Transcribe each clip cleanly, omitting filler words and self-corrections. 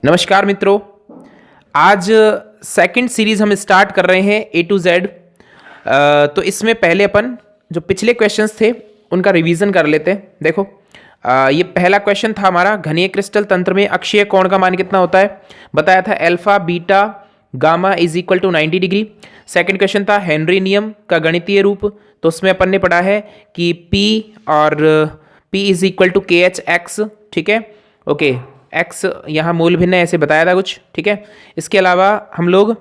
नमस्कार मित्रों। आज सेकंड सीरीज हम स्टार्ट कर रहे हैं ए टू जेड। तो इसमें पहले अपन जो पिछले क्वेश्चंस थे उनका रिवीजन कर लेते हैं। देखो, ये पहला क्वेश्चन था हमारा, घनीय क्रिस्टल तंत्र में अक्षीय कोण का मान कितना होता है। बताया था alpha beta gamma is equal to 90 degree. Second question था हेनरी नियम का गणितीय रूप, तो उसमें अपन ने पढ़ा है कि P और P इज इक्वल टू के एच एक्स। ठीक है, ओके, एक्स यहाँ मूल भिन्न है, ऐसे बताया था कुछ। ठीक है, इसके अलावा हम लोग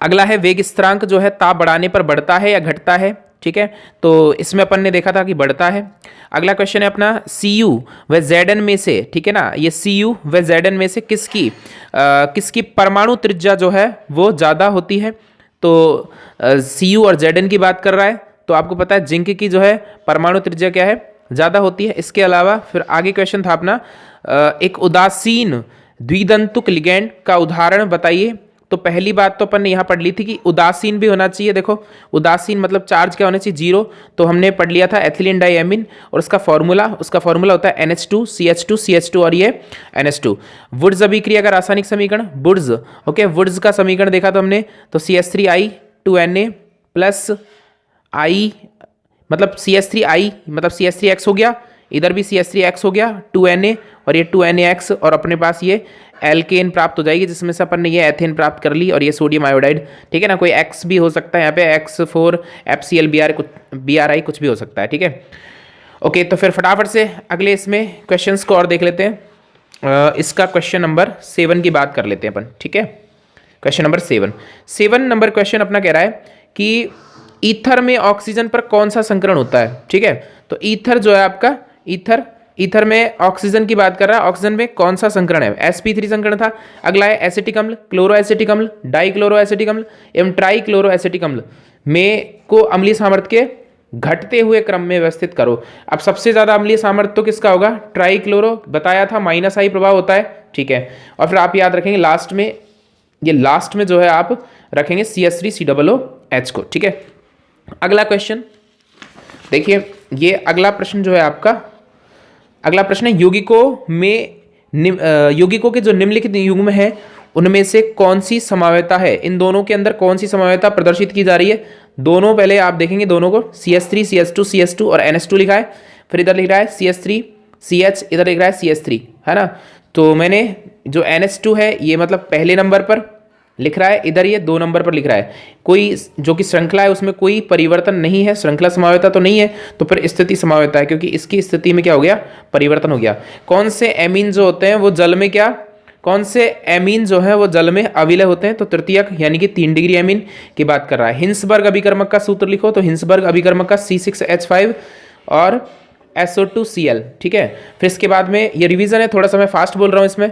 अगला है वेग स्थिरांक, जो है ताप बढ़ाने पर बढ़ता है या घटता है। ठीक है, तो इसमें अपन ने देखा था कि बढ़ता है। अगला क्वेश्चन है अपना सी यू व जेड एन में से, ठीक है ना, ये सी यू व जेड एन में से किसकी परमाणु त्रिज्या जो है वो ज़्यादा होती है। तो सी यू और जेड एन की बात कर रहा है, तो आपको पता है जिंक की जो है परमाणु त्रिज्या क्या है, ज़्यादा होती है। इसके अलावा फिर आगे क्वेश्चन था अपना एक उदासीन द्विदंतुक लिगैंड का उदाहरण बताइए। तो पहली बात तो अपन ने यहाँ पढ़ ली थी कि उदासीन भी होना चाहिए। देखो, उदासीन मतलब चार्ज क्या होना चाहिए, जीरो। तो हमने पढ़ लिया था एथिलीन डाइएमीन, और उसका फॉर्मूला होता है NH2CH2 और ये NH2। वुड्स अभिक्रिया का रासायनिक समीकरण वुड्स, ओके, वुड्स का समीकरण देखा था हमने, तो CH3I2Na प्लस आई मतलब CH3I मतलब CH3X हो गया, इधर भी CH3X हो गया, 2Na और ये 2NaX, और अपने पास ये एल्केन प्राप्त हो जाएगी, जिसमें से अपन ने ये एथेन प्राप्त कर ली, और ये सोडियम आयोडाइड। ठीक है ना, कोई X भी हो सकता है यहाँ पे, X4 FCl Bri कुछ भी हो सकता है। ठीक है, ओके, तो फिर फटाफट से अगले इसमें क्वेश्चंस को और देख लेते हैं। इसका क्वेश्चन नंबर 7 की बात कर लेते हैं अपन। ठीक है, क्वेश्चन नंबर 7 नंबर क्वेश्चन अपना कह रहा है कि ईथर में ऑक्सीजन पर कौन सा संकरण होता है। ठीक है, तो ईथर जो है आपका, ईथर में ऑक्सीजन की बात कर रहा है, ऑक्सीजन में कौन सा संकरण है, sp3 संकरण था। अगला है एसिटिक अम्ल, क्लोरो एसिटिक अम्ल, डाइक्लोरो एसिटिक अम्ल एवं ट्राइक्लोरो एसिटिक अम्ल में को अम्लीय सामर्थ्य के घटते हुए क्रम में व्यवस्थित करो। अब सबसे ज्यादा अम्लीय सामर्थ्य तो किसका होगा, ट्राइक्लोरो, बताया था -I प्रभाव होता है। ठीक है, और फिर आप याद रखेंगे लास्ट में जो है आप रखेंगे CH3COOH को। ठीक है, अगला क्वेश्चन देखिए, ये अगला प्रश्न जो है आपका, अगला प्रश्न है यौगिकों के जो निम्नलिखित युग्म है उनमें से कौन सी समवेता है, इन दोनों के अंदर कौन सी समवेता प्रदर्शित की जा रही है। दोनों पहले आप देखेंगे, दोनों को CH3 CH2 और NH2 लिखा है, फिर इधर लिख रहा है CH3 CH, इधर लिख रहा है CH3, है ना। तो मैंने जो NH2 है ये मतलब पहले नंबर पर लिख रहा है, इधर ये 2 नंबर पर लिख रहा है। कोई जो कि श्रृंखला है उसमें कोई परिवर्तन नहीं है, श्रृंखला समावेता तो नहीं है, तो फिर स्थिति समावेता है, क्योंकि इसकी स्थिति में क्या हो गया, परिवर्तन हो गया। कौन से एमीन जो होते हैं वो जल में कौन से एमीन जो है वो जल में अविलय होते हैं, तो तृतीयक यानी कि 3 डिग्री एमीन की बात कर रहा है। हिंसबर्ग अभिकर्मक का सूत्र लिखो, तो हिंसबर्ग अभिकर्मक का C6H5 और SO2Cl। ठीक है, फिर इसके बाद में ये रिवीजन है, थोड़ा सा मैं फास्ट बोल रहा हूँ इसमें।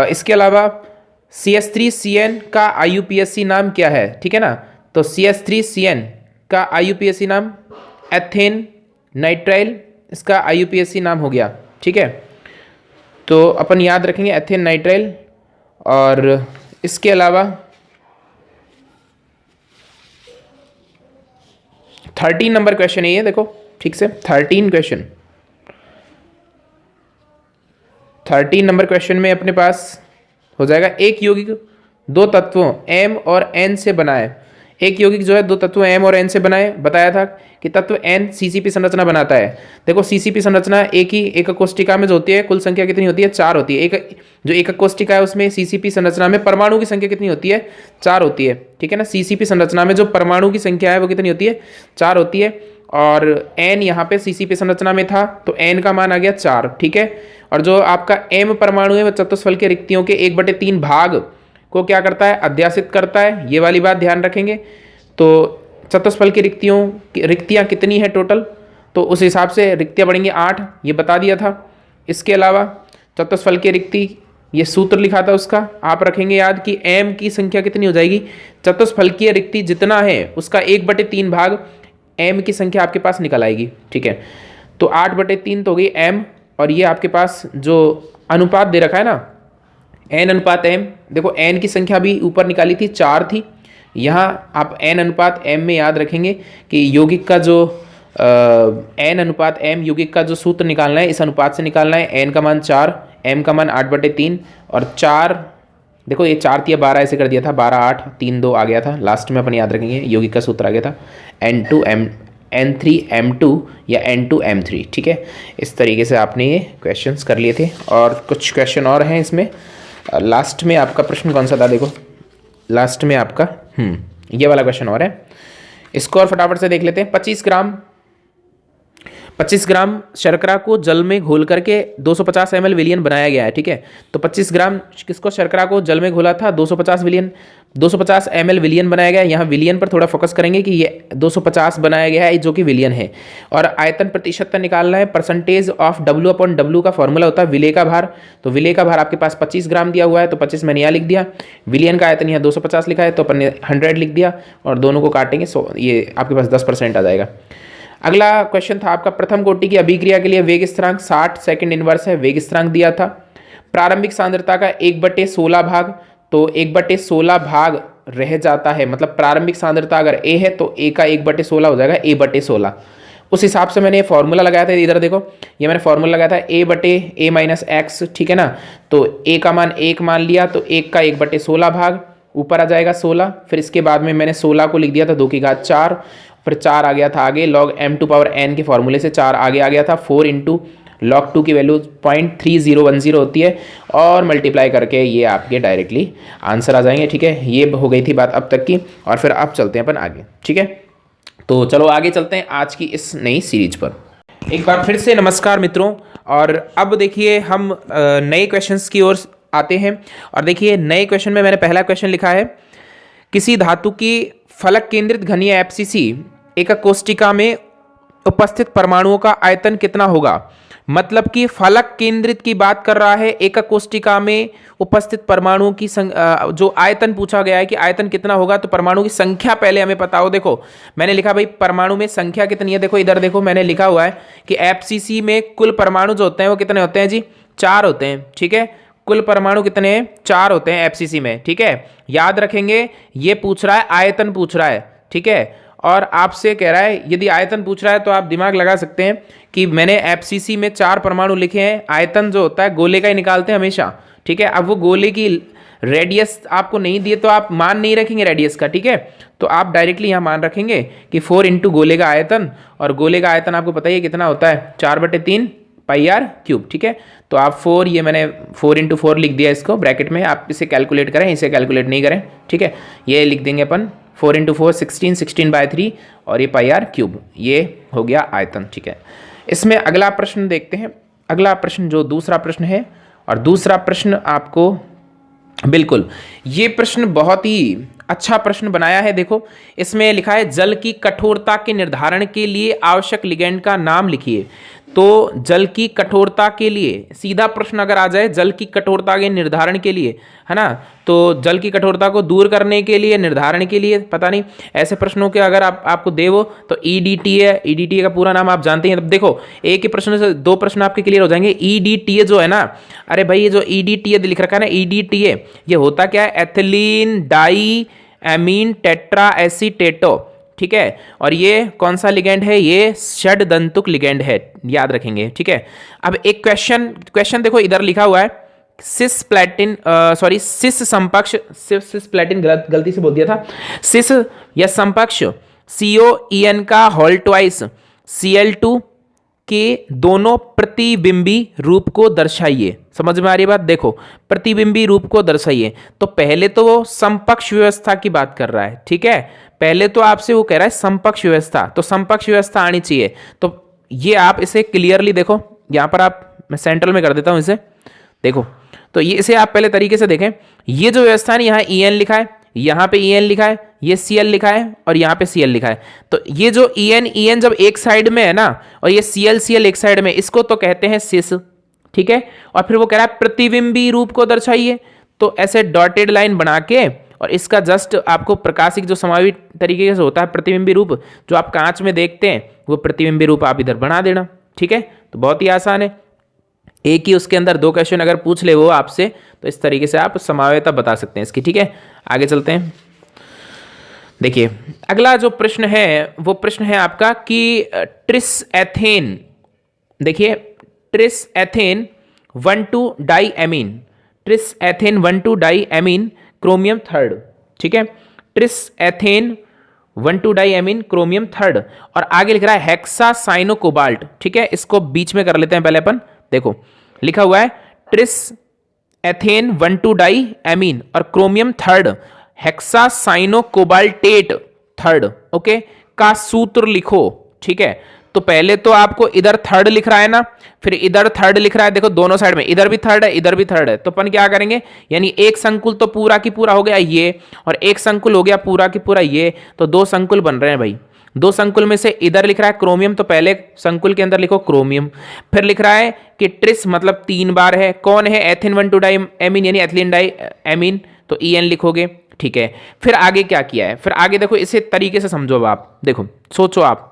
इसके अलावा CH3CN का IUPAC नाम क्या है, ठीक है ना, तो CH3CN का IUPAC नाम एथेन नाइट्राइल, इसका IUPAC नाम हो गया। ठीक है, तो अपन याद रखेंगे एथेन नाइट्राइल। और इसके अलावा 13 नंबर क्वेश्चन है ये, देखो ठीक से, 13 नंबर क्वेश्चन में अपने पास हो जाएगा, एक यौगिक 2 तत्वों M और N से बना है। एक यौगिक जो है 2 तत्वों M और N से बनाए, बताया था कि तत्व N CCP संरचना बनाता है। देखो, CCP संरचना एक कोष्टिका में जो होती है, कुल संख्या कितनी होती है, 4 होती है। जो एक कोष्टिका है उसमें CCP संरचना में परमाणु की संख्या कितनी होती है, 4 होती है। ठीक है ना, CCP संरचना में जो परमाणु की संख्या है वो कितनी होती है, 4 होती है। और N यहाँ पे CCP संरचना में था, तो N का मान आ गया 4। ठीक है, और जो आपका M परमाणु है वो चतुष्फल के रिक्तियों के 1/3 भाग को क्या करता है, अध्यासित करता है। ये वाली बात ध्यान रखेंगे। तो चतुष्फल की रिक्तियाँ कितनी है टोटल, तो उस हिसाब से रिक्तियाँ बढ़ेंगी 8, ये बता दिया था। इसके अलावा चतुष्फल की रिक्ति, ये सूत्र लिखा था उसका, आप रखेंगे याद कि M की संख्या कितनी हो जाएगी, चतुष्फल की रिक्ति जितना है उसका 1/3 भाग M की संख्या आपके पास निकल आएगी। ठीक है, तो 8/3 तो हो गई M, और ये आपके पास जो अनुपात दे रखा है ना, N अनुपात M, देखो N की संख्या भी ऊपर निकाली थी, 4 थी। यहाँ आप N अनुपात M में याद रखेंगे कि यौगिक का जो N अनुपात M यौगिक का जो सूत्र निकालना है, इस अनुपात से निकालना है। N का मान 4, m का मान 8/3 और 4, देखो ये 4 तिया 12 ऐसे कर दिया था, 12 8 3 2 आ गया था, लास्ट में अपन याद रखेंगे यौगिक का सूत्र आ गया था N3 M2 या N2M3, ठीक है। इस तरीके से आपने ये क्वेश्चंस कर लिए थे और कुछ क्वेश्चन और हैं इसमें। लास्ट में आपका प्रश्न कौन सा था, देखो लास्ट में आपका ये वाला क्वेश्चन और है, इसको और फटाफट से देख लेते हैं। 25 ग्राम शर्करा को जल में घोल करके 250 ml विलियन बनाया गया है, ठीक है। तो 25 ग्राम किसको शर्करा को जल में घोला था, 250 ml विलियन बनाया गया है। यहाँ विलियन पर थोड़ा फोकस करेंगे कि ये 250 बनाया गया है जो कि विलियन है। और आयतन प्रतिशत निकालना है, परसेंटेज ऑफ W/W का फॉर्मूला होता है विलेय का भार। तो विलेय का भार आपके पास 25 ग्राम दिया हुआ है, तो 25 मैंने यहाँ लिख दिया। विलियन का आयतन यहाँ 250 लिखा है, तो अपन ने 100 लिख दिया और दोनों को काटेंगे, सो ये आपके पास 10% आ जाएगा। अगला क्वेश्चन था आपका, प्रथम कोटि की अभिक्रिया के लिए वेग स्थिरांक 60 सेकंड इनवर्स है, वेग स्थिरांक दिया था। प्रारंभिक सांद्रता का 1/16 भाग, तो 1/16 भाग रह जाता है, मतलब प्रारंभिक सांद्रता अगर A है तो A का 1/16 हो जाएगा A/16। उस हिसाब से मैंने ये फॉर्मूला लगाया था, इधर देखो ये मैंने फॉर्मूला लगाया था A/A-x, ठीक है ना। तो A का मान 1 मान लिया, तो 1 का 1/16 भाग ऊपर आ जाएगा 16, फिर इसके बाद में मैंने 16 को लिख दिया था 2 की घात 4, फिर 4 आ गया था आगे, log m⁴n के फॉर्मूले से 4 आगे आ गया था, 4 इंटू log 2 की वैल्यू 0.3010 होती है और मल्टीप्लाई करके ये आपके डायरेक्टली आंसर आ जाएंगे, ठीक है। ये हो गई थी बात अब तक की, और फिर अब चलते हैं अपन आगे, ठीक है। तो चलो आगे चलते हैं आज की इस नई सीरीज पर। एक बार फिर से नमस्कार मित्रों, और अब देखिए हम नए क्वेश्चंस की ओर आते हैं। और देखिए नए क्वेश्चन में मैंने पहला क्वेश्चन लिखा है, किसी धातु की फलक केंद्रित घनीय FCC एकक कोष्टिका में उपस्थित परमाणुओं का आयतन कितना होगा। मतलब कि फलक केंद्रित की बात कर रहा है, एकक कोष्टिका में उपस्थित परमाणुओं की जो आयतन पूछा गया है कि आयतन कितना होगा, तो परमाणु की संख्या पहले हमें पता हो। देखो मैंने लिखा भाई परमाणु में संख्या कितनी है, देखो इधर देखो मैंने लिखा हुआ है कि FCC में कुल परमाणु जो होते हैं वो कितने होते हैं जी, 4 होते हैं, ठीक है। कुल परमाणु कितने हैं, 4 होते हैं FCC में, ठीक है। याद रखेंगे ये पूछ रहा है, आयतन पूछ रहा है, ठीक है। और आपसे कह रहा है, यदि आयतन पूछ रहा है तो आप दिमाग लगा सकते हैं कि मैंने FCC में 4 परमाणु लिखे हैं, आयतन जो होता है गोले का ही निकालते हैं हमेशा, ठीक है। अब वो गोले की रेडियस आपको नहीं दिए तो आप मान नहीं रखेंगे रेडियस का, ठीक है। तो आप डायरेक्टली यहाँ मान रखेंगे कि 4 इंटू गोले का आयतन, और गोले का आयतन आपको पता ही है कितना होता है, 4/3 πr³, ठीक है। तो आप 4, ये मैंने 4 इंटू 4 लिख दिया इसको ब्रैकेट में, आप इसे कैलकुलेट करें, इसे कैलकुलेट नहीं करें, ठीक है। ये लिख देंगे अपन 4 इंटू 4 16, 16/3 और ये πr³, ये हो गया आयतन, ठीक है। इसमें अगला प्रश्न देखते हैं। अगला प्रश्न जो दूसरा प्रश्न है, और दूसरा प्रश्न आपको बिल्कुल ये प्रश्न बहुत ही अच्छा प्रश्न बनाया है। देखो इसमें लिखा है, जल की कठोरता के निर्धारण के लिए आवश्यक लिगेंड का नाम लिखिए। तो जल की कठोरता के लिए सीधा प्रश्न अगर आ जाए, जल की कठोरता के निर्धारण के लिए, है ना, तो जल की कठोरता को दूर करने के लिए, निर्धारण के लिए, पता नहीं ऐसे प्रश्नों के अगर आपको दे वो, तो EDTA है, EDTA का पूरा नाम आप जानते हैं। तब देखो एक ही प्रश्न से 2 प्रश्न आपके क्लियर हो जाएंगे। EDTA जो है ना, अरे भाई ये जो EDTA लिख रखा है ना, EDTA ये होता क्या है, एथिलीन डाई एमीन टेट्रा एसीटेटो, ठीक है। और ये कौन सा लिगेंड है, ये षड्दंतुक लिगेंड है, याद रखेंगे, ठीक है। अब एक क्वेश्चन देखो इधर लिखा हुआ है, सिस प्लेटिन गलती से बोल दिया था, सिस या समपक्ष COEN का होल ट्वाइस Cl2 के दोनों प्रतिबिंबी रूप को दर्शाइए। समझ में आ रही बात, देखो प्रतिबिंबी रूप को दर्शाइए। तो पहले तो वो समपक्ष व्यवस्था की बात कर रहा है, ठीक है। पहले तो आपसे वो कह रहा है समपक्ष व्यवस्था, तो समपक्ष व्यवस्था आनी चाहिए। तो ये आप इसे क्लियरली देखो, यहां पर मैं सेंट्रल में कर देता हूं इसे, देखो तो ये इसे आप पहले तरीके से देखें। ये जो व्यवस्था है यहाँ EN लिखा है, यहाँ पे EN लिखा है, ये Cl लिखा है और यहाँ पे Cl लिखा है। तो ये जो EN जब एक साइड में है ना, और ये Cl एक साइड में, इसको तो कहते हैं सिस, ठीक है। और फिर वो कह रहा है प्रतिबिंबी रूप को दर्शाइए, तो ऐसे डॉटेड लाइन बना के, और इसका जस्ट आपको प्रकाशिक जो समावी तरीके से होता है प्रतिबिंबी रूप, जो आप कांच में देखते हैं, वो प्रतिबिंबी रूप आप इधर बना देना, ठीक है। तो बहुत ही आसान है, एक ही उसके अंदर 2 क्वेश्चन अगर पूछ ले वो आपसे, तो इस तरीके से आप समाव्यता बता सकते हैं इसकी, ठीक है। आगे चलते हैं। देखिए अगला जो प्रश्न है वो प्रश्न है आपका कि ट्रिस एथेन, देखिए ट्रिस एथेन 1,2-डाईएमीन, ट्रिस एथेन 1,2-डाईएमीन क्रोमियम थर्ड, ठीक है, ट्रिस एथेन 1,2-डाईएमीन क्रोमियम थर्ड। और आगे लिख रहा है हेक्सा साइनो कोबाल्ट, ठीक है, इसको बीच में कर लेते हैं पहले अपन। देखो लिखा हुआ है ट्रिस एथेन 1,2-डाईएमीन और chromium third hexacyanocobaltate third, okay, का सूत्र लिखो, ठीक है। तो पहले तो आपको इधर थर्ड लिख रहा है ना, फिर इधर थर्ड लिख रहा है, देखो दोनों साइड में इधर भी थर्ड है इधर भी थर्ड है, तो अपन क्या करेंगे, यानी एक संकुल तो पूरा की पूरा हो गया ये, और एक संकुल हो गया पूरा की पूरा ये, तो दो संकुल बन रहे हैं भाई। दो संकुल में से इधर लिख रहा है क्रोमियम, तो पहले संकुल के अंदर लिखो क्रोमियम। फिर लिख रहा है कि ट्रिस मतलब 3 बार है, कौन है, एथिन 1,2-डाईएमीन यानी एथिलीन डाईएमीन, तो EN लिखोगे, ठीक है। फिर आगे क्या किया है, फिर आगे देखो इसे तरीके से समझो। अब आप देखो सोचो, आप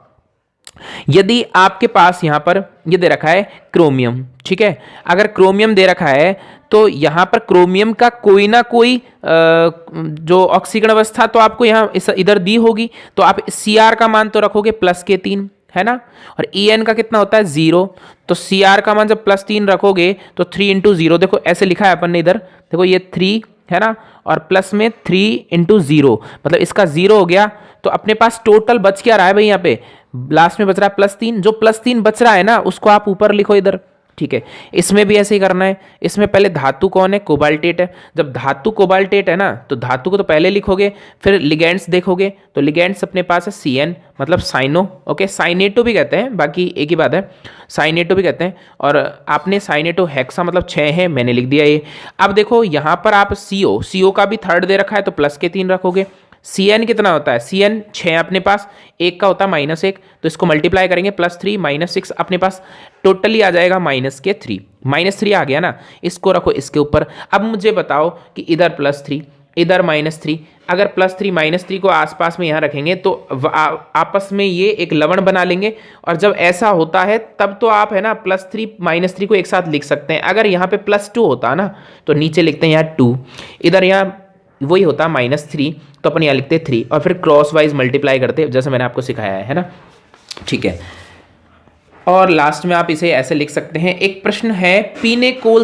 यदि आपके पास यहां पर ये दे रखा है क्रोमियम, ठीक है, अगर क्रोमियम दे रखा है तो यहां पर क्रोमियम का कोई ना कोई जो ऑक्सीकरण अवस्था तो आपको यहां इधर दी होगी, तो आप Cr का मान तो रखोगे +3, है ना, और En का कितना होता है 0, तो Cr का मान जब +3 रखोगे तो 3 × 0, देखो ऐसे लिखा है अपन ने इधर, देखो ये 3 है ना, और प्लस में 3 × 0, मतलब इसका 0 हो गया। तो अपने पास टोटल बच क्या रहा है भाई, यहाँ पे लास्ट में बच रहा है +3, जो +3 बच रहा है ना उसको आप ऊपर लिखो इधर, ठीक है। इसमें भी ऐसे ही करना है। इसमें पहले धातु कौन है, कोबाल्टेट है। जब धातु कोबाल्टेट है ना तो धातु को तो पहले लिखोगे, फिर लिगेंड्स देखोगे, तो लिगेंड्स अपने पास है CN मतलब साइनो, ओके, साइनेटो भी कहते हैं, बाकी एक ही बात है, साइनेटो भी कहते हैं। और आपने साइनेटो हेक्सा मतलब 6 है, मैंने लिख दिया ये। अब देखो यहाँ पर आप CO का भी थर्ड दे रखा है तो +3 रखोगे। CN कितना होता है, CN 6 अपने पास, एक का होता है -1, तो इसको मल्टीप्लाई करेंगे +3 -6 अपने पास टोटली आ जाएगा -3, -3 आ गया ना, इसको रखो इसके ऊपर। अब मुझे बताओ कि इधर +3 इधर -3, अगर +3 -3 को आसपास में यहाँ रखेंगे तो आपस में ये एक लवण बना लेंगे, और जब ऐसा होता है तब तो आप है ना +3 -3 को एक साथ लिख सकते हैं। अगर यहाँ पे +2 होता ना तो नीचे लिखते हैं यहाँ 2, इधर यहाँ वही होता -3, तो अपन यहाँ लिखते 3 और फिर क्रॉस वाइज मल्टीप्लाई करते जैसे मैंने आपको सिखाया है ना, ठीक है। और लास्ट में आप इसे ऐसे लिख सकते हैं। एक प्रश्न है पीने कोल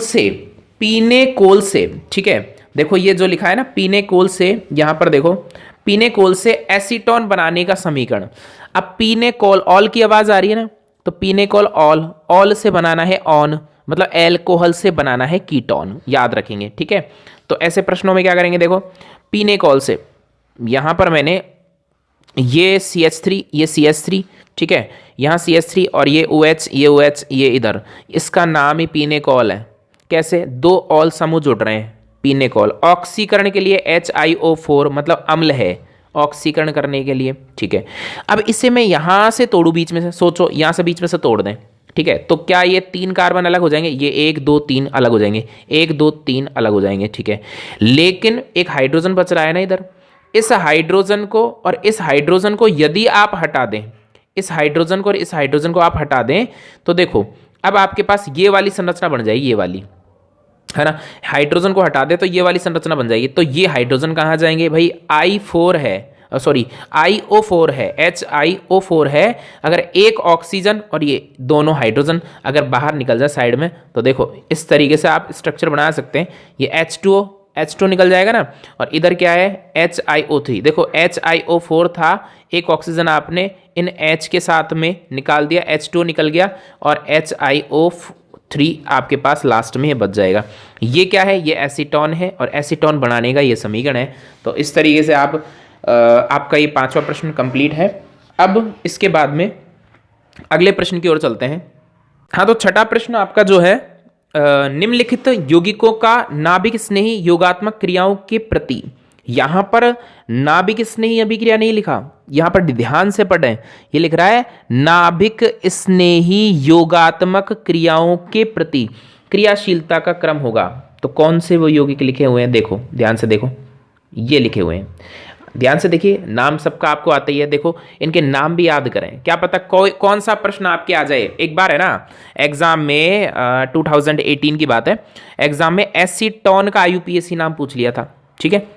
से, ठीक है, देखो ये जो लिखा है ना पीने कोल से, यहाँ पर देखो पीने कोल से एसीटोन बनाने का समीकरण। अब पीने कोल, ऑल की आवाज आ रही है ना, तो पीने कोल ऑल से बनाना है ऑन, मतलब एल्कोहल से बनाना है कीटोन, याद रखेंगे, ठीक है। तो ऐसे प्रश्नों में क्या करेंगे, देखो पीने कोल से, यहां पर मैंने ये CH3 ये CH3, ठीक है, यहाँ CH3 और ये OH ये OH ये इधर, इसका नाम ही पीने कोल है। कैसे, 2 ऑल समूह जुड़ रहे हैं, पीने कोल। ऑक्सीकरण के लिए HiO4 मतलब अम्ल है, ऑक्सीकरण करने के लिए, ठीक है। अब इसे मैं यहां से तोड़ू बीच में से, सोचो यहां से बीच में से तोड़ दें, ठीक है, तो क्या ये 3 कार्बन अलग हो जाएंगे, ये 1 2 3 अलग हो जाएंगे, 1 2 3 अलग हो जाएंगे, ठीक है। लेकिन एक हाइड्रोजन बच रहा है ना इधर, इस हाइड्रोजन को और इस हाइड्रोजन को यदि आप हटा दें, इस हाइड्रोजन को और इस हाइड्रोजन को आप हटा दें, तो देखो अब आपके पास ये वाली संरचना बन जाएगी, ये वाली है ना, हाइड्रोजन को हटा दे तो ये वाली संरचना बन जाएगी। तो ये हाइड्रोजन कहाँ जाएंगे भाई, I4 है, सॉरी IO4 है, HiO4 है। अगर एक ऑक्सीजन और ये दोनों हाइड्रोजन अगर बाहर निकल जाए साइड में, तो देखो इस तरीके से आप स्ट्रक्चर बना सकते हैं। ये H2O निकल जाएगा ना, और इधर क्या है HiO3, देखो HiO4 था, एक ऑक्सीजन आपने इन H के साथ में निकाल दिया, H2O निकल गया और HiO3 आपके पास लास्ट में बच जाएगा। ये क्या है, ये एसीटोन है, और एसीटोन बनाने का ये समीकरण है। तो इस तरीके से आप आपका ये 5वां प्रश्न कंप्लीट है। अब इसके बाद में अगले प्रश्न की ओर चलते हैं। हाँ, तो छठा प्रश्न आपका जो है, निम्नलिखित यौगिकों का नाभिक स्नेही योगात्मक क्रियाओं के प्रति, यहां पर नाभिक स्नेही अभिक्रिया नहीं लिखा, यहां पर ध्यान से पढ़ें, ये लिख रहा है नाभिक स्नेही योगात्मक क्रियाओं के प्रति क्रियाशीलता का क्रम होगा। तो कौन से वो यौगिक लिखे हुए हैं, देखो ध्यान से देखो, ये लिखे हुए हैं, ध्यान से देखिए, नाम सबका आपको आता ही है, देखो इनके नाम भी याद करें, क्या पता कौन सा प्रश्न आपके आ जाए। एक बार है ना एग्जाम में 2018 की बात है, एग्जाम में एसीटोन का IUPAC नाम पूछ लिया था, ठीक है।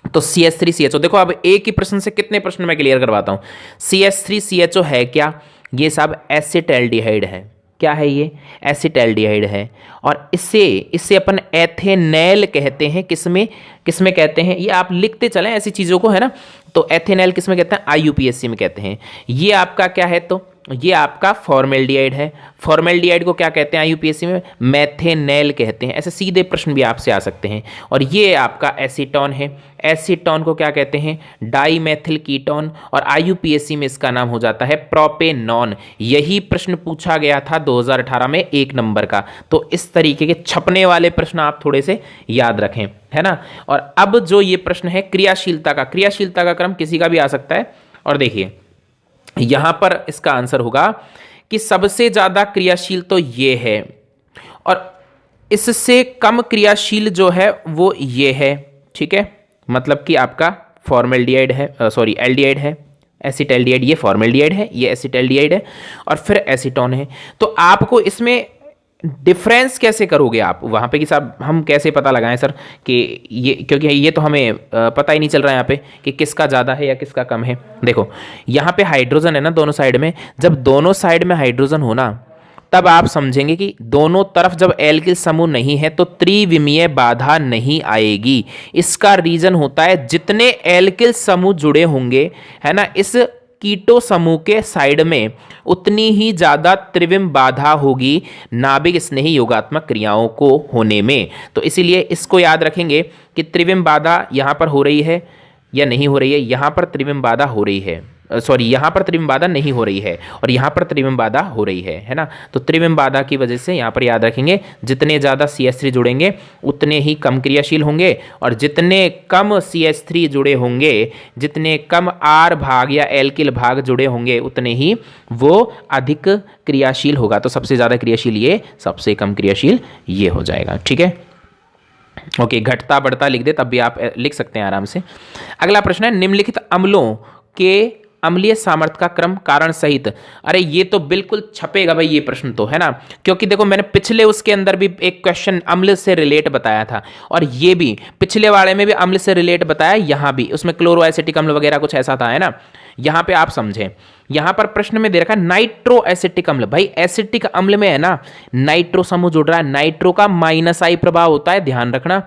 तो CH3CHO, देखो अब एक ही प्रश्न से कितने प्रश्न मैं क्लियर करवाता हूं। CH3CHO है क्या, ये सब एसिटैल्डिहाइड है, क्या है ये? एसिटैल्डिहाइड है। और इसे इसे अपन एथेनॉल कहते हैं। किसमें किसमें कहते हैं? ये आप लिखते चलें ऐसी चीज़ों को, है ना। तो एथेनॉल किसमें कहते हैं? आईयूपीएससी में कहते हैं। ये आपका क्या है? तो ये आपका फॉर्मेल्डिहाइड है। फॉर्मेल्डिहाइड को क्या कहते हैं आईयूपीएससी में? मेथेनॉल कहते हैं। ऐसे सीधे प्रश्न भी आपसे आ सकते हैं। और ये आपका एसीटोन है। एसीटोन को क्या कहते हैं? Dimethyl ketone. और आईयूपीएससी में इसका नाम हो जाता है प्रोपेनॉन। यही प्रश्न पूछा गया था 2018 में 1 नंबर का। तो इस तरीके के छपने वाले प्रश्न आप थोड़े से याद रखें, है ना। और अब जो ये प्रश्न है क्रियाशीलता का क्रम किसी का भी आ सकता है। और देखिए यहां पर इसका आंसर होगा कि सबसे ज्यादा क्रियाशील तो ये है, और इससे कम क्रियाशील जो है वो ये है। ठीक है, मतलब कि आपका फॉर्मेल्डिहाइड है, सॉरी एल्डिहाइड है, एसिटैल्डिहाइड। ये फॉर्मेल्डिहाइड है, ये एसिटैल्डिहाइड है, और फिर एसीटोन है। तो आपको इसमें डिफरेंस कैसे करोगे आप वहाँ पे कि साहब हम कैसे पता लगाएं सर कि ये, क्योंकि ये तो हमें पता ही नहीं चल रहा है यहाँ पे कि किसका ज़्यादा है या किसका कम है। देखो यहाँ पे हाइड्रोजन है ना दोनों साइड में। जब दोनों साइड में हाइड्रोजन होना तब आप समझेंगे कि दोनों तरफ जब एल्किल समूह नहीं है तो त्रिविमीय बाधा नहीं आएगी। इसका रीजन होता है जितने एल्किल समूह जुड़े होंगे, है ना, इस कीटो समूह के साइड में उतनी ही ज्यादा त्रिविम बाधा होगी नाभिक स्नेही योगात्मक क्रियाओं को होने में। तो इसीलिए इसको याद रखेंगे कि त्रिविम बाधा यहां पर हो रही है या नहीं हो रही है। यहां पर त्रिविम बाधा हो रही है, सॉरी यहाँ पर त्रिविम बाधा नहीं हो रही है, और यहाँ पर त्रिविम बाधा हो रही है ना। तो त्रिविम बाधा की वजह से यहाँ पर याद रखेंगे जितने ज़्यादा CH3 जुड़ेंगे उतने ही कम क्रियाशील होंगे, और जितने कम CH3 जुड़े होंगे, जितने कम R भाग या एल्किल भाग जुड़े होंगे उतने ही वो अधिक क्रियाशील होगा। तो सबसे ज़्यादा क्रियाशील ये, सबसे कम क्रियाशील ये हो जाएगा। ठीक है, ओके, घटता बढ़ता लिख दे तब भी आप लिख सकते हैं आराम से। अगला प्रश्न है निम्नलिखित अम्लों के अम्लीय सामर्थ्य का क्रम कारण सहित। अरे ये तो बिल्कुल छपेगा भाई ये प्रश्न तो, है ना, क्योंकि देखो मैंने पिछले उसके अंदर भी एक क्वेश्चन अम्ल से रिलेट बताया था, और ये भी पिछले वाले में भी अम्ल से रिलेट बताया, यहाँ भी उसमें क्लोरो एसिटिक अम्ल वगैरह कुछ ऐसा था, है ना। यहाँ पे आप समझें, यहाँ पर प्रश्न में दे रखा है नाइट्रो एसिटिक अम्ल। भाई एसिटिक अम्ल में है ना नाइट्रो समूह जुड़ रहा है, नाइट्रो का -I प्रभाव होता है, ध्यान रखना।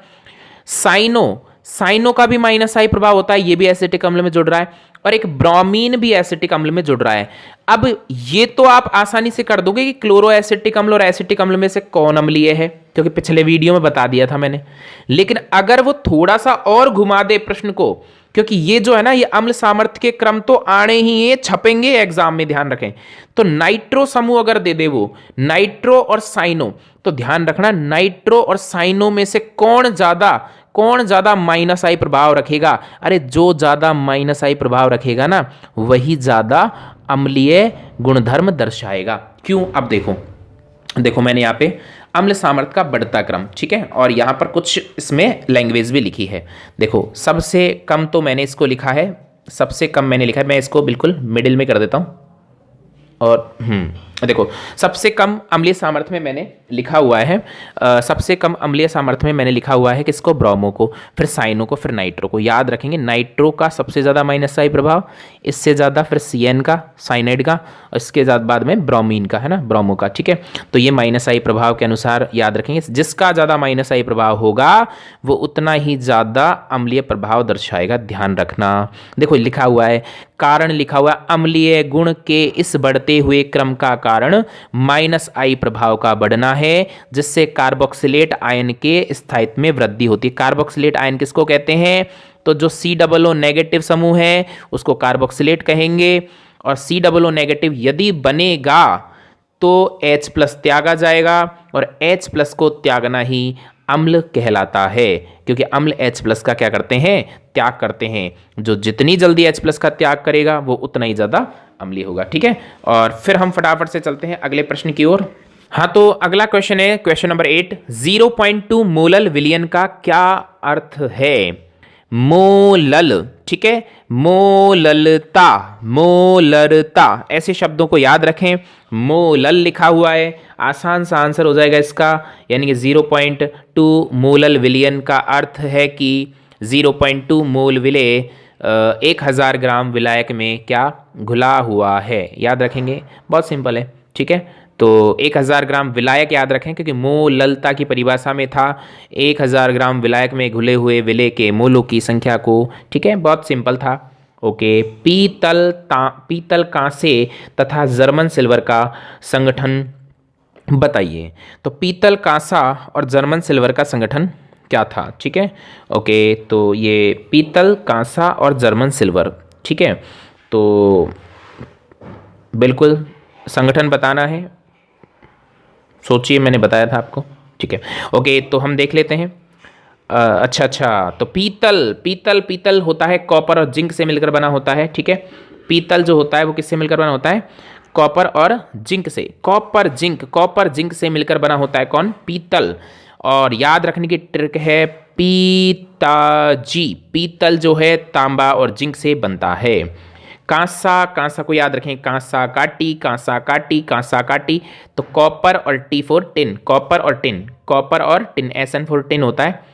साइनो का भी -I प्रभाव होता है, ये भी एसिटिक अम्ल में जुड़ रहा है, और एक ब्रोमीन भी एसिटिक अम्ल में जुड़ रहा है। अब ये तो आप आसानी से कर दोगे कि क्लोरो एसिटिक अम्ल और एसिटिक अम्ल में से कौन अम्लीय है, क्योंकि पिछले वीडियो में बता दिया था मैंने। लेकिन अगर वो थोड़ा सा और घुमा दे प्रश्न को, क्योंकि ये जो है ना ये अम्ल सामर्थ्य के क्रम तो आने ही ये छपेंगे एग्जाम में, ध्यान रखें। तो नाइट्रो समूह अगर दे दे वो नाइट्रो और साइनो, तो ध्यान रखना नाइट्रो और साइनो में से कौन ज्यादा -I प्रभाव रखेगा। अरे जो ज्यादा -I प्रभाव रखेगा ना वही ज्यादा अम्लीय गुणधर्म दर्शाएगा। क्यों? अब देखो मैंने यहाँ पे अम्ल सामर्थ्य का बढ़ता क्रम, ठीक है, और यहाँ पर कुछ इसमें लैंग्वेज भी लिखी है। देखो सबसे कम तो मैंने इसको लिखा है, सबसे कम मैंने लिखा है, मैं इसको बिल्कुल मिडिल में कर देता हूँ। और देखो सबसे कम अम्लीय सामर्थ्य में मैंने लिखा हुआ है, सबसे कम अम्लीय सामर्थ्य में मैंने लिखा हुआ है किसको? ब्रोमो को, फिर साइनो को, फिर नाइट्रो को। याद रखेंगे नाइट्रो का सबसे ज़्यादा -I प्रभाव, इससे ज़्यादा फिर CN का, साइनाइड का, और इसके बाद में ब्रोमीन का, है ना, ब्रोमो का। ठीक है, तो ये -I प्रभाव के अनुसार याद रखेंगे, जिसका ज़्यादा -I प्रभाव होगा वो उतना ही ज़्यादा अम्लीय प्रभाव दर्शाएगा, ध्यान रखना। देखो लिखा हुआ है, कारण लिखा हुआ है, अम्लीय गुण के इस बढ़ते हुए क्रम का कारण -I प्रभाव का बढ़ना है, जिससे कार्बोक्सिलेट आयन के स्थायित्व में वृद्धि होती है। कार्बोक्सिलेट आयन किसको कहते हैं? तो जो COO नेगेटिव समूह है उसको कार्बोक्सिलेट कहेंगे, और COO नेगेटिव यदि बनेगा तो H+ त्यागा जाएगा, और H+ को त्यागना ही अम्ल कहलाता है, क्योंकि अम्ल H+ का क्या करते हैं? त्याग करते हैं। जो जितनी जल्दी H+ का त्याग करेगा वो उतना ही ज़्यादा अम्लीय होगा। ठीक है, और फिर हम फटाफट से चलते हैं अगले प्रश्न की ओर। हाँ, तो अगला क्वेश्चन है क्वेश्चन नंबर 8। 0.2 मोलल विलयन का क्या अर्थ है? मोलल, ठीक है, मोललता, मोलरता, ऐसे शब्दों को याद रखें। मोलल लिखा हुआ है, आसान सा आंसर हो जाएगा इसका, यानी कि 0.2 मोलल विलयन का अर्थ है कि 0.2 मोल विलेय 1000 ग्राम विलायक में क्या घुला हुआ है। याद रखेंगे, बहुत सिंपल है। ठीक है, तो 1000 ग्राम विलायक याद रखें, क्योंकि मोललता की परिभाषा में था 1000 ग्राम विलायक में घुले हुए विलय के मोलों की संख्या को। ठीक है, बहुत सिंपल था। ओके, पीतल कांसे तथा जर्मन सिल्वर का संगठन बताइए। तो पीतल कांसा और जर्मन सिल्वर का संगठन क्या था? ठीक है, ओके, तो ये पीतल कांसा और जर्मन सिल्वर। ठीक है, तो बिल्कुल संगठन बताना है, सोचिए, मैंने बताया था आपको। ठीक है, ओके, तो हम देख लेते हैं। अच्छा, तो पीतल होता है कॉपर और जिंक से मिलकर बना होता है। ठीक है, पीतल जो होता है वो किससे मिलकर बना होता है? कॉपर और जिंक से। कॉपर जिंक से मिलकर बना होता है कौन? पीतल। और याद रखने की ट्रिक है पीताजी, पीतल जो है तांबा और जिंक से बनता है। कांसा को याद रखें, कांसा काटी। तो कॉपर और टी फॉर टिन, कॉपर और टिन, SN फॉर टिन होता है।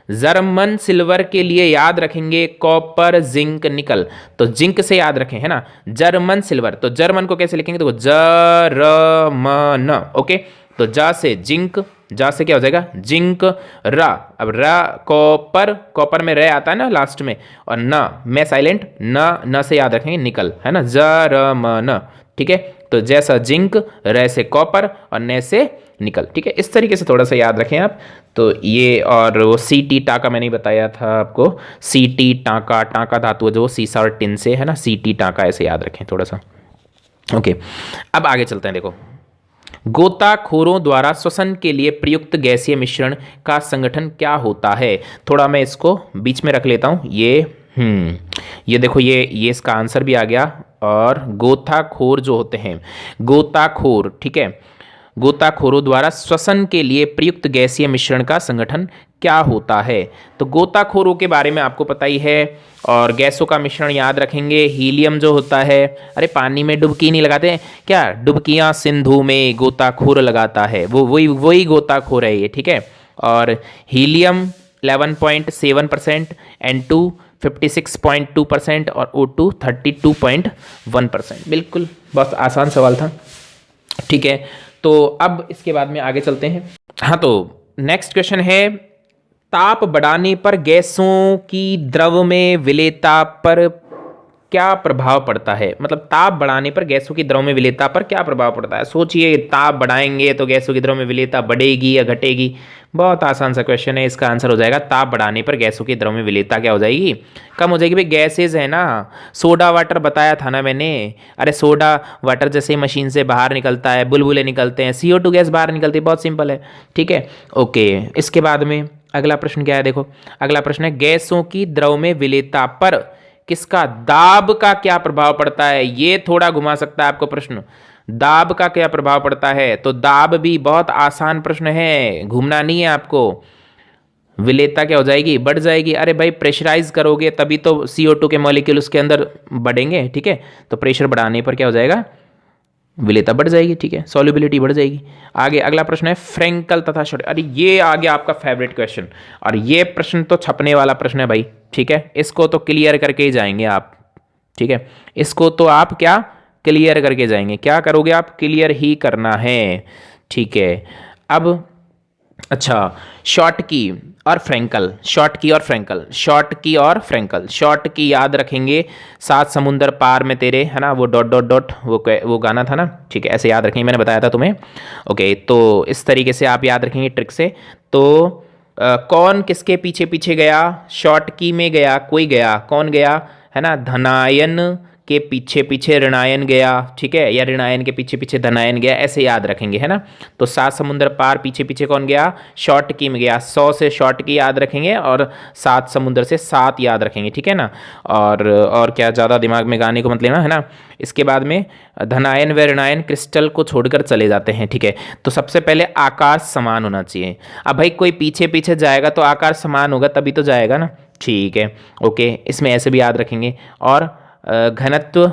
जर्मन सिल्वर के लिए याद रखेंगे कॉपर जिंक निकल, तो जिंक से याद रखें, है ना, जर्मन सिल्वर। तो जर्मन को कैसे लिखेंगे? तो जर्मन। ओके, तो जा से जिंक, जा से क्या हो जाएगा? जिंक। रा, अब रा कॉपर में रे आता है ना लास्ट में, और न मैं साइलेंट, न से याद रखेंगे निकल, है ना, जर्मन। ठीक है, तो जैसा जिंक, रे से कॉपर और ने से निकल। ठीक है, इस तरीके से थोड़ा सा याद रखें आप। तो ये, और वो सीटी टाका मैंने बताया था आपको, सीटी टाका धातु जो सीसा और टिन से, है ना, सीटी टाका, ऐसे याद रखें थोड़ा सा। ओके, अब आगे चलते हैं। देखो, गोताखोरों द्वारा श्वसन के लिए प्रयुक्त गैसीय मिश्रण का संगठन क्या होता है? थोड़ा मैं इसको बीच में रख लेता हूं। ये देखो, ये इसका आंसर भी आ गया। और गोताखोर जो होते हैं, गोताखोर, ठीक है, गोताखोरों द्वारा श्वसन के लिए प्रयुक्त गैसीय मिश्रण का संगठन क्या होता है? तो गोताखोरों के बारे में आपको पता ही है। और गैसों का मिश्रण याद रखेंगे, हीलियम जो होता है, अरे पानी में डुबकी नहीं लगाते हैं क्या? डुबकियां सिंधु में गोताखोर लगाता है, वो वही गोताखोर है ये। ठीक है, और हीलियम 11.7%, N2 56.2% और O2 32.1%। बिल्कुल, बहुत आसान सवाल था। ठीक है, तो अब इसके बाद में आगे चलते हैं। हाँ, तो नेक्स्ट क्वेश्चन है, ताप बढ़ाने पर गैसों की द्रव में विलेयता पर क्या प्रभाव पड़ता है? मतलब ताप बढ़ाने पर गैसों की द्रव में विलेयता पर क्या प्रभाव पड़ता है? सोचिए, ताप बढ़ाएंगे तो गैसों की द्रव में विलेयता बढ़ेगी या घटेगी? बहुत आसान सा क्वेश्चन है, इसका आंसर हो जाएगा ताप बढ़ाने पर गैसों की द्रव में विलेयता क्या हो जाएगी? कम हो जाएगी। भाई गैसेज है ना, सोडा वाटर बताया था ना मैंने। अरे सोडा वाटर जैसे मशीन से बाहर निकलता है, बुलबुले निकलते हैं, CO2 गैस बाहर निकलती है, बहुत सिंपल है। ठीक है, ओके, इसके बाद में अगला प्रश्न क्या है? देखो, अगला प्रश्न है, गैसों की द्रव में विलेयता पर किसका, दाब का क्या प्रभाव पड़ता है? ये थोड़ा घुमा सकता है आपको प्रश्न, दाब का क्या प्रभाव पड़ता है? तो दाब भी बहुत आसान प्रश्न है, घूमना नहीं है आपको। विलेयता क्या हो जाएगी? बढ़ जाएगी। अरे भाई प्रेशराइज करोगे तभी तो CO2 के मॉलिक्यूल उसके अंदर बढ़ेंगे। ठीक है, तो प्रेशर बढ़ाने पर क्या हो जाएगा? विलेयता बढ़ जाएगी। ठीक है, सॉल्युबिलिटी बढ़ जाएगी। आगे अगला प्रश्न है, फ्रेंकल तथा शॉर्ट। अरे ये आ गया आपका फेवरेट क्वेश्चन, और ये प्रश्न तो छपने वाला प्रश्न है भाई। ठीक है, इसको तो क्लियर करके ही जाएंगे आप। ठीक है, इसको तो आप क्या क्लियर करके जाएंगे? क्या करोगे आप? क्लियर ही करना है। ठीक है, अब अच्छा, शॉर्ट की और फ्रैंकल, शॉर्ट की याद रखेंगे, सात समुंदर पार में तेरे, है ना, वो डॉट वो गाना था ना। ठीक है, ऐसे याद रखेंगे, मैंने बताया था तुम्हें। ओके, तो इस तरीके से आप याद रखेंगे ट्रिक से। तो कौन किसके पीछे पीछे गया? शॉर्ट की में गया, कोई गया, कौन गया, है ना, धनायन के पीछे पीछे ऋणायन गया। ठीक है, या ऋणायन के पीछे पीछे धनायन गया, ऐसे याद रखेंगे, है ना। तो सात समुद्र पार पीछे पीछे कौन गया? शॉर्ट की में गया। 100 से शॉर्ट की याद रखेंगे और सात समुद्र से सात याद रखेंगे। ठीक है ना, और क्या, ज़्यादा दिमाग में गाने को मत लेना, है ना। इसके बाद में धनायन व ऋणायन क्रिस्टल को छोड़कर चले जाते हैं। ठीक है, तो सबसे पहले आकार समान होना चाहिए। अब भाई कोई पीछे पीछे जाएगा तो आकार समान होगा तभी तो जाएगा ना। ठीक है, ओके, इसमें ऐसे भी याद रखेंगे। और घनत्व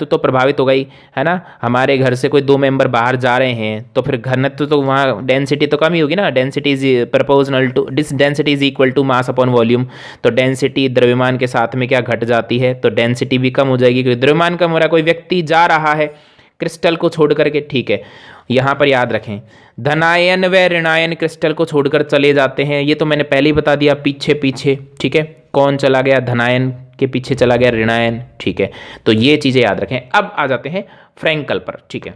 तो प्रभावित हो गई, है ना। हमारे घर से कोई दो मेंबर बाहर जा रहे हैं तो फिर घनत्व तो वहाँ डेंसिटी तो कम ही होगी ना। Density is proportional to density is equal to mass upon volume. तो डेंसिटी द्रव्यमान के साथ में क्या घट जाती है, तो डेंसिटी भी कम हो जाएगी क्योंकि द्रव्यमान कम हो रहा है। कोई व्यक्ति जा रहा है क्रिस्टल को छोड़ करके, ठीक है। यहाँ पर याद रखें धनायन व ऋणायन क्रिस्टल को छोड़कर चले जाते हैं, ये तो मैंने पहले ही बता दिया पीछे पीछे, ठीक है। कौन चला गया? धनायन के पीछे चला गया ऋणायन, ठीक है। तो ये चीज़ें याद रखें। अब आ जाते हैं फ्रैंकल पर, ठीक है।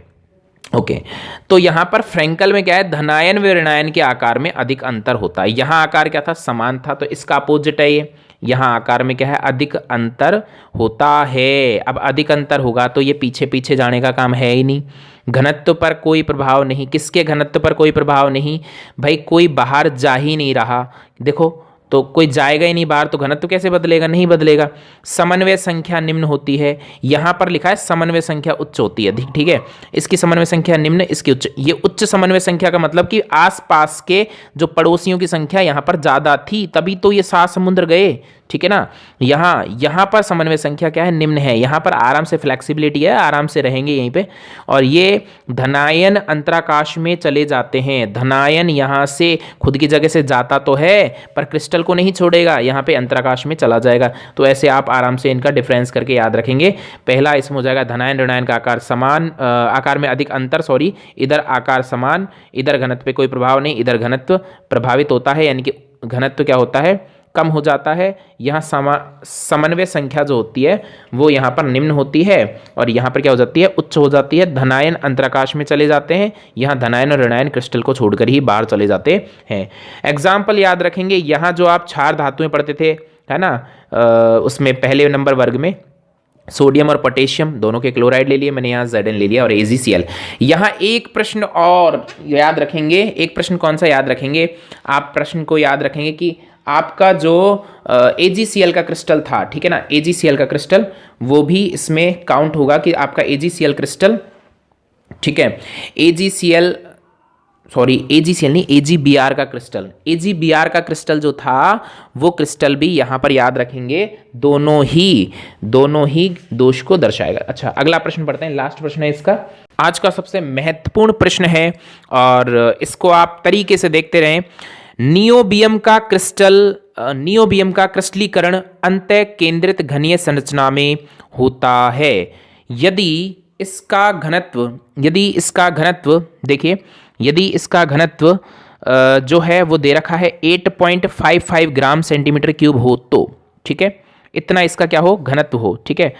ओके तो यहाँ पर फ्रैंकल में क्या है? धनायन व ऋणायन के आकार में अधिक अंतर होता है। यहाँ आकार क्या था? समान था, तो इसका अपोजिट है ये। यहाँ आकार में क्या है? अधिक अंतर होता है। अब अधिक अंतर होगा तो ये पीछे पीछे जाने का काम है ही नहीं। घनत्व पर कोई प्रभाव नहीं। किसके घनत्व पर कोई प्रभाव नहीं? भाई कोई बाहर जा ही नहीं रहा, देखो तो कोई जाएगा ही नहीं बाहर, तो घनत्व कैसे बदलेगा? नहीं बदलेगा। समन्वय संख्या निम्न होती है, यहाँ पर लिखा है समन्वय संख्या उच्च होती है, ठीक है। इसकी समन्वय संख्या निम्न, इसकी उच्च। ये उच्च समन्वय संख्या का मतलब कि आसपास के जो पड़ोसियों की संख्या यहाँ पर ज़्यादा थी, तभी तो ये 7 समुद्र गए, ठीक है ना। यहाँ पर समन्वय संख्या क्या है? निम्न है। यहाँ पर आराम से फ्लेक्सिबिलिटी है, आराम से रहेंगे यहीं पे। और ये धनायन अंतराकाश में चले जाते हैं। धनायन यहाँ से खुद की जगह से जाता तो है पर क्रिस्टल को नहीं छोड़ेगा, यहाँ पे अंतराकाश में चला जाएगा। तो ऐसे आप आराम से इनका डिफरेंस करके याद रखेंगे। पहला इसमें हो जाएगा धनायन ऋणायन का आकार समान, आकार में अधिक अंतर, सॉरी, इधर आकार समान, इधर घनत्व पे कोई प्रभाव नहीं, इधर घनत्व प्रभावित होता है, यानी कि घनत्व क्या होता है? कम हो जाता है। यहाँ समन्वय संख्या जो होती है वो यहाँ पर निम्न होती है और यहाँ पर क्या हो जाती है? उच्च हो जाती है। धनायन अंतराकाश में चले जाते हैं, यहाँ धनायन और ऋणायन क्रिस्टल को छोड़कर ही बाहर चले जाते हैं। एग्जाम्पल याद रखेंगे, यहाँ जो आप क्षार धातुएं पढ़ते थे, है ना, उसमें पहले नंबर वर्ग में सोडियम और पोटेशियम दोनों के क्लोराइड ले लिए मैंने, यहाँ Zn ले लिया और AgCl। यहाँ एक प्रश्न और याद रखेंगे। एक प्रश्न कौन सा याद रखेंगे? आप प्रश्न को याद रखेंगे कि आपका जो AgCl का क्रिस्टल था, ठीक है ना, AgCl का क्रिस्टल वो भी इसमें काउंट होगा कि आपका AgCl क्रिस्टल, ठीक है, AgCl नहीं, AgBr का क्रिस्टल, AgBr का क्रिस्टल जो था वो क्रिस्टल भी यहाँ पर याद रखेंगे, दोनों ही दोष को दर्शाएगा। अच्छा अगला प्रश्न पढ़ते हैं, लास्ट प्रश्न है इसका, आज का सबसे महत्वपूर्ण प्रश्न है और इसको आप तरीके से देखते रहें। नियोबियम का क्रिस्टलीकरण अंतः केंद्रित घनीय संरचना में होता है। यदि इसका घनत्व जो है वो दे रखा है 8.55 ग्राम सेंटीमीटर क्यूब हो तो, ठीक है, इतना इसका क्या हो? घनत्व हो, ठीक है।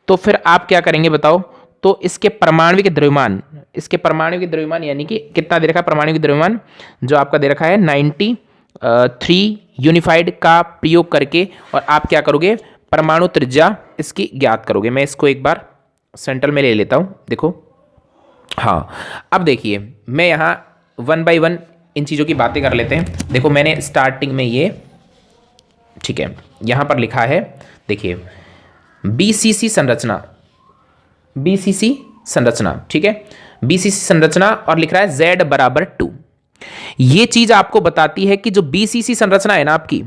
तो फिर आप क्या करेंगे बताओ? तो इसके परमाणविक द्रव्यमान यानी कि कितना दे रखा है परमाणविक द्रव्यमान? जो आपका दे रखा है 93 यूनिफाइड का प्रयोग करके, और आप क्या करोगे? परमाणु त्रिज्या इसकी ज्ञात करोगे। मैं इसको एक बार सेंटर में ले लेता हूं, देखो। हाँ अब देखिए, मैं यहाँ 1 by 1 इन चीज़ों की बातें कर लेते हैं। देखो मैंने स्टार्टिंग में ये, ठीक है, यहाँ पर लिखा है, देखिए BCC संरचना, ठीक है, BCC संरचना, और लिख रहा है Z बराबर 2। ये चीज आपको बताती है कि जो BCC संरचना है ना आपकी,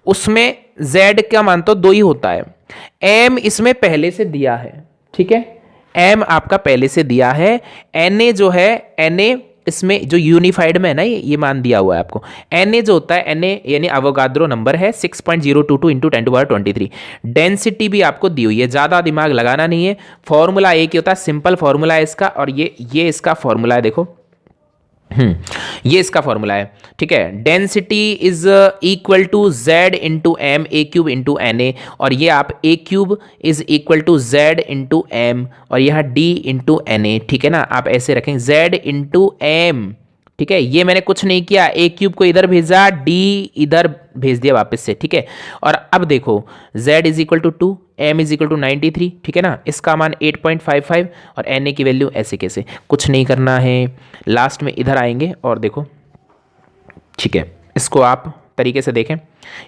उसमें Z क्या मान तो 2 ही होता है। M इसमें पहले से दिया है, ठीक है, M आपका पहले से दिया है। Na जो है, Na इसमें जो यूनिफाइड में है ना, ये मान दिया हुआ है आपको। Na जो होता है, Na यानी अवोगाद्रो नंबर है 6.022 इंटू 10⁻23। डेंसिटी भी आपको दी हुई है, ज़्यादा दिमाग लगाना नहीं है। फॉर्मूला एक ही होता है, सिंपल फॉर्मूला है इसका, और ये इसका फॉर्मूला है, देखो ये इसका फॉर्मूला है, ठीक है। Density is equal to Z into M A cube into Na, और ये आप A cube is equal to Z into M, और यहाँ D इंटू Na, ठीक है ना। आप ऐसे रखें Z इंटू एम, ठीक है। ये मैंने कुछ नहीं किया, ए क्यूब को इधर भेजा, D इधर भेज दिया वापस से, ठीक है। और अब देखो Z is equal to 2, M is equal to 93, ठीक है ना, इसका मान 8.55, और Na की वैल्यू ऐसे कैसे, कुछ नहीं करना है। लास्ट में इधर आएंगे और देखो, ठीक है, इसको आप तरीके से देखें।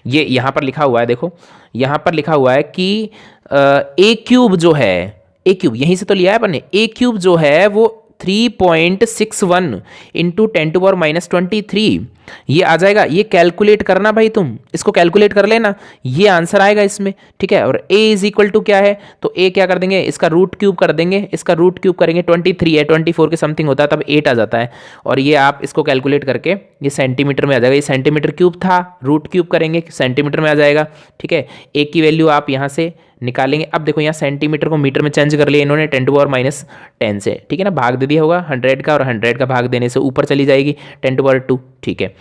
ये यहाँ पर लिखा हुआ है, देखो यहाँ पर लिखा हुआ है कि ए क्यूब जो है, ए क्यूब यहीं से तो लिया है अपन ने, ए क्यूब जो है वो 3.61 इंटू 10⁻23 ये आ जाएगा, ये कैलकुलेट करना भाई, तुम इसको कैलकुलेट कर लेना, ये आंसर आएगा इसमें, ठीक है। और a इज इक्वल टू क्या है, तो a क्या कर देंगे, इसका रूट क्यूब कर देंगे, इसका रूट क्यूब करेंगे 23 है, 24 के समथिंग होता है तब 8 आ जाता है। और ये आप इसको कैलकुलेट करके ये सेंटीमीटर में आ जाएगा, ये सेंटीमीटर क्यूब था, रूट क्यूब करेंगे सेंटीमीटर में आ जाएगा, ठीक है। a की वैल्यू आप यहाँ से निकालेंगे। अब देखो यहाँ सेंटीमीटर को मीटर में चेंज कर लिया इन्होंने 10⁻10 से, ठीक है ना, भाग दे दिया होगा 100 का, और 100 का भाग देने से ऊपर चली जाएगी 10⁻2, ठीक है।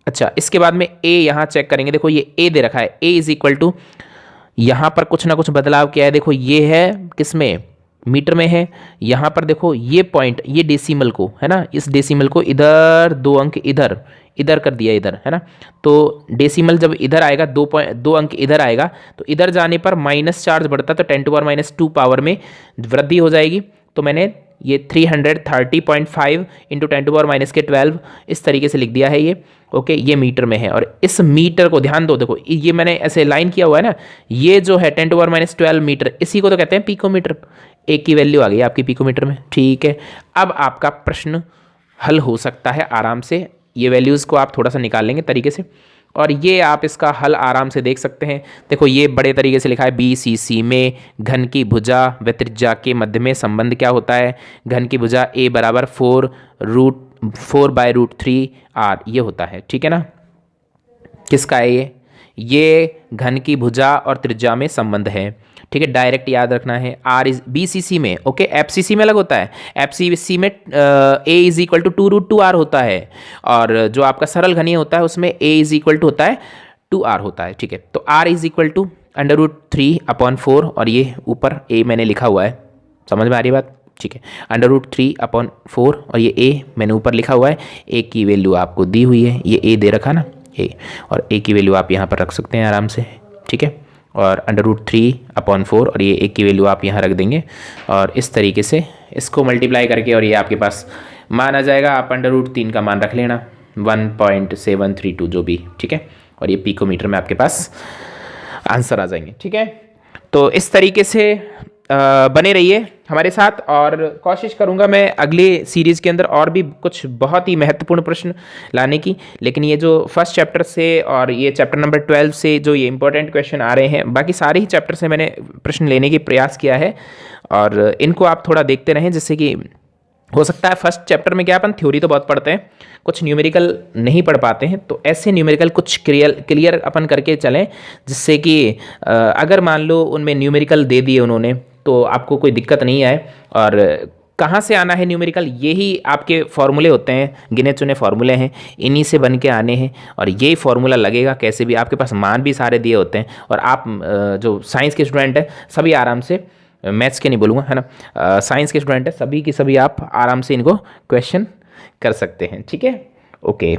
अच्छा, इसके बाद में a यहाँ चेक करेंगे, देखो ये a दे रखा है, a इज इक्वल टू, यहाँ पर कुछ ना कुछ बदलाव किया है, देखो ये है किसमें, मीटर में है। यहाँ पर देखो ये पॉइंट, ये डेसिमल को है ना, इस डेसिमल को इधर 2 अंक इधर इधर कर दिया इधर, है ना। तो डेसिमल जब इधर आएगा, 2 अंक इधर आएगा, तो इधर जाने पर माइनस चार्ज बढ़ता है, तो 10⁻2 पावर में वृद्धि हो जाएगी। तो मैंने ये 330.5 इंटू 10⁻12 इस तरीके से लिख दिया है ये, ओके। ये मीटर में है, और इस मीटर को ध्यान दो, देखो ये मैंने ऐसे लाइन किया हुआ है ना, ये जो है 10⁻12 मीटर, इसी को तो कहते हैं पिकोमीटर। एक की वैल्यू आ गई आपकी पिकोमीटर में, ठीक है। अब आपका प्रश्न हल हो सकता है आराम से, ये वैल्यूज़ को आप थोड़ा सा निकाल लेंगे तरीके से, और ये आप इसका हल आराम से देख सकते हैं। देखो ये बड़े तरीके से लिखा है, BCC में घन की भुजा व त्रिज्या के मध्य में संबंध क्या होता है, घन की भुजा a बराबर 4/√3r, ये होता है, ठीक है ना। किसका है ये घन की भुजा और त्रिज्या में संबंध है, ठीक है। डायरेक्ट याद रखना है, r इज BCC में, ओके। FCC में अलग होता है, FCC में a is equal to 2√2r होता है, और जो आपका सरल घनीय होता है उसमें a इज इक्वल टू होता है 2r होता है, ठीक है। तो r इज इक्वल टू √3/4, और ये ऊपर a मैंने लिखा हुआ है, समझ में आ रही बात, ठीक है। √3/4, और ये a मैंने ऊपर लिखा हुआ है, a की वैल्यू आपको दी हुई है, ये a दे रखा ना a, और a की वैल्यू आप यहाँ पर रख सकते हैं आराम से, ठीक है। और √3/4, और ये एक की वैल्यू आप यहाँ रख देंगे, और इस तरीके से इसको मल्टीप्लाई करके, और ये आपके पास मान आ जाएगा, आप √3 का मान रख लेना 1.732 जो भी, ठीक है। और ये पिकोमीटर में आपके पास आंसर आ जाएंगे, ठीक है। तो इस तरीके से बने रहिए हमारे साथ, और कोशिश करूंगा मैं अगले सीरीज़ के अंदर और भी कुछ बहुत ही महत्वपूर्ण प्रश्न लाने की। लेकिन ये जो फर्स्ट चैप्टर से और ये चैप्टर नंबर 12 से जो ये इंपॉर्टेंट क्वेश्चन आ रहे हैं, बाकी सारे ही चैप्टर से मैंने प्रश्न लेने की प्रयास किया है, और इनको आप थोड़ा देखते रहें, जिससे कि हो सकता है फर्स्ट चैप्टर में क्या अपन थ्योरी तो बहुत पढ़ते हैं, कुछ न्यूमेरिकल नहीं पढ़ पाते हैं, तो ऐसे न्यूमेरिकल कुछ क्लियर अपन करके चलें, जिससे कि अगर मान लो उनमें न्यूमेरिकल दे दिए उन्होंने, तो आपको कोई दिक्कत नहीं आए। और कहाँ से आना है न्यूमेरिकल, यही आपके फॉर्मूले होते हैं, गिने चुने फॉर्मूले हैं, इन्हीं से बन के आने हैं, और यही फॉर्मूला लगेगा कैसे भी, आपके पास मान भी सारे दिए होते हैं, और आप जो साइंस के स्टूडेंट हैं सभी आराम से, मैथ्स के नहीं बोलूँगा, है ना, साइंस के स्टूडेंट है सभी की सभी, आप आराम से इनको क्वेश्चन कर सकते हैं, ठीक है, ओके।